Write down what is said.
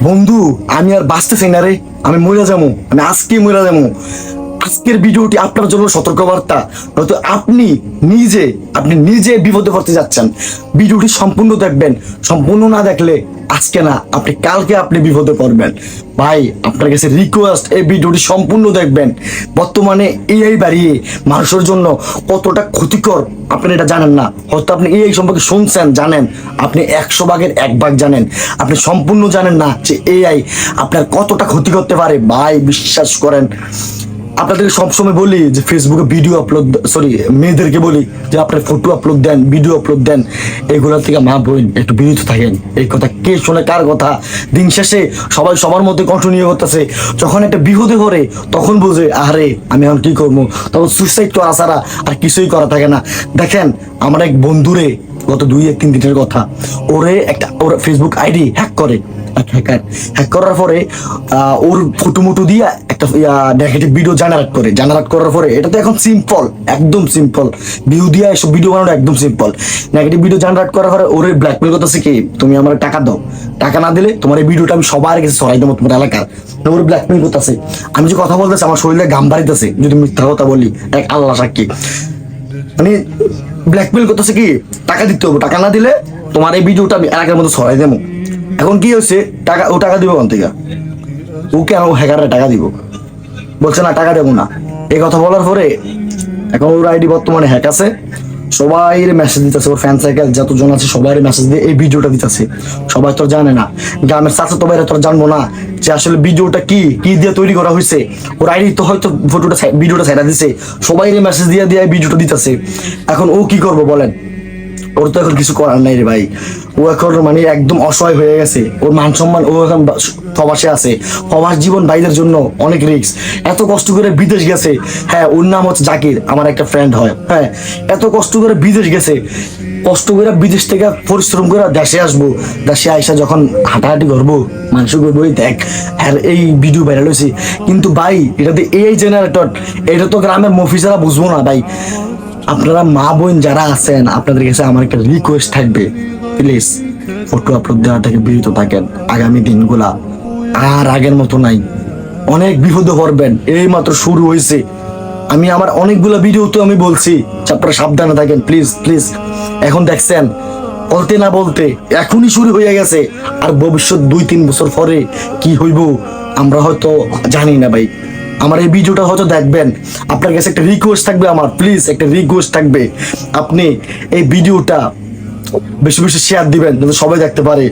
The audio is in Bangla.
বন্ধু, আমি আর বাঁচতেছি না রে। আমি মরে যাবো, আমি আজকে মরে যাবো। আজকের ভিডিওটি আপনার জন্য সতর্কবার্তা, নয়তো আপনি নিজে বিপদে পড়তে যাচ্ছেন। ভিডিওটি সম্পূর্ণ দেখবেন, সম্পূর্ণ না দেখলে আজকে না আপনি কালকে আপনি বিপদে পড়বেন। ভাই, আপনার কাছে রিকোয়েস্ট, এই ভিডিওটি সম্পূর্ণ দেখবেন। বর্তমানে এআই বাড়িয়ে মানুষের জন্য কতটা ক্ষতিকর আপনি এটা জানেন না। হয়তো আপনি এআই সম্পর্কে শুনছেন, জানেন, আপনি 100 ভাগের 1 ভাগ জানেন, আপনি সম্পূর্ণ জানেন না যে এআই আপনার কতটা ক্ষতি করতে পারে। ভাই বিশ্বাস করেন, আপনাদেরকে সবসময় বলি যে ফেসবুকে ভিডিও আপলোড, মেয়েদেরকে বলি যে আপনার ফটো আপলোড দেন, ভিডিও আপলোড দেন, এগুলোর থেকে মা বোন একটু বিরত থাকেন। এই কথা কে শোনে কার কথা? দিন শেষে সবাই সবার মধ্যে কন্টিনিউ করতেছে। যখন একটা বিপদে পড়ে তখন বুঝে, আরে আমি এখন কি করবো, তখন সুইসাইড করা ছাড়া আর কিছুই করা থাকে না। দেখেন, আমার এক বন্ধুরে গত 2-3 দিনের কথা, ওর ফেসবুক আইডি হ্যাক করে হ্যাক করার পরে ওর ফটো মুটো দিয়ে একটা নেগেটিভ ভিডিও জেনারেট করার পরে, এটা তো এখন সিম্পল, একদম সিম্পল, ভিউ দিয়ে এসব ভিডিও বানানো একদম সিম্পল। নেগেটিভ ভিডিও জেনারেট করার পরে ওর ব্ল্যাকমেল করতেছে কি, তুমি আমার টাকা দাও, টাকা না দিলে তোমার এই ভিডিওটা আমি সবার কাছে ছড়াই দেবো তোমার এলাকার। ওর ব্ল্যাকমেল করতেছে। আমি যে কথা বলতেছি আমার শরীরে ঘাম বাড়িতেছে, যদি মিথ্যা কথা বলি, এক আল্লাহ সাক্ষী। মানে ব্ল্যাকমেল করতেছে কি, টাকা দিতে হবে, টাকা না দিলে তোমার এই ভিডিওটা আমি এলাকার মধ্যে ছড়াই দেবো। এখন কি হচ্ছে, টাকা দিব কোন থেকে? ও কেন হ্যাকাররা টাকা দিব? বলছে না টাকা দেবো না। এই কথা বলার পরে এখন ওর আইডি বর্তমানে হ্যাক আছে। সবাই মেসেজ দিতেছে, ওর ফ্যান সাইকেল যতজন আছে সবাই মেসেজ দিয়ে এই ভিডিওটা দিতেছে। সবাই তো জানে না, গ্রামের চাচা তো বাইরে তোর জানবো না যে আসলে ভিডিওটা কি দিয়ে তৈরি করা হয়েছে। ওর আইডি তো হয়তো ভিডিওটা ছাইড়া দিছে, সবাই মেসেজ দিয়ে ভিডিওটা দিতেছে। এখন ও কি করবো বলেন? ওর তো এখন কিছু করার নাই রে ভাই। ও এখন মানে একদম অসহায় হয়ে গেছে। ওর মান সম্মান, ও এখন প্রবাসে আছে। প্রবাস জীবন ভাইদের জন্য অনেক রিস্ক। এত কষ্ট করে বিদেশ গেছে। হ্যাঁ, ওর নাম হচ্ছে জাকির, আমার একটা ফ্রেন্ড হয়। হ্যাঁ, এত কষ্ট করে বিদেশ গেছে, কষ্ট করে বিদেশ থেকে পরিশ্রম করে দেশে আসবো। দেশে আইসা যখন হাঁটাহাঁটি করবো, মানুষ করবো দেখ হ্যাঁ এই ভিডিও ভাইরাল হয়েছে। কিন্তু ভাই, এটাতে এই জেনারেটর, এটা তো গ্রামের মফিসারা বুঝবো না ভাই। আপনারা মা বোন যারা আছেন, আপনাদের কাছে আমার একটা রিকোয়েস্ট থাকবে, প্লিজ ফটো আপলোড দেওয়া থেকে বিরত থাকেন। আগামী দিনগুলা আর আগের মতো নাই, অনেক বিপদে পড়বেন। এই মাত্র শুরু হয়েছে। আমি আমার অনেকগুলো ভিডিওতে আমি বলছি আপনারা সাবধানে থাকেন, প্লিজ প্লিজ। এখন দেখছেন, বলতে না বলতে এখনই শুরু হয়ে গেছে। আর ভবিষ্যৎ 2-3 বছর পরে কি হইব আমরা হয়তো জানি না ভাই। আমার এই ভিডিওটা হয়তো দেখবেন, আপনার কাছে একটা রিকোয়েস্ট থাকবে, আমার প্লিজ একটা রিকোয়েস্ট থাকবে, আপনি এই ভিডিওটা বেশি বেশি শেয়ার দিবেন যাতে সবাই দেখতে পারে।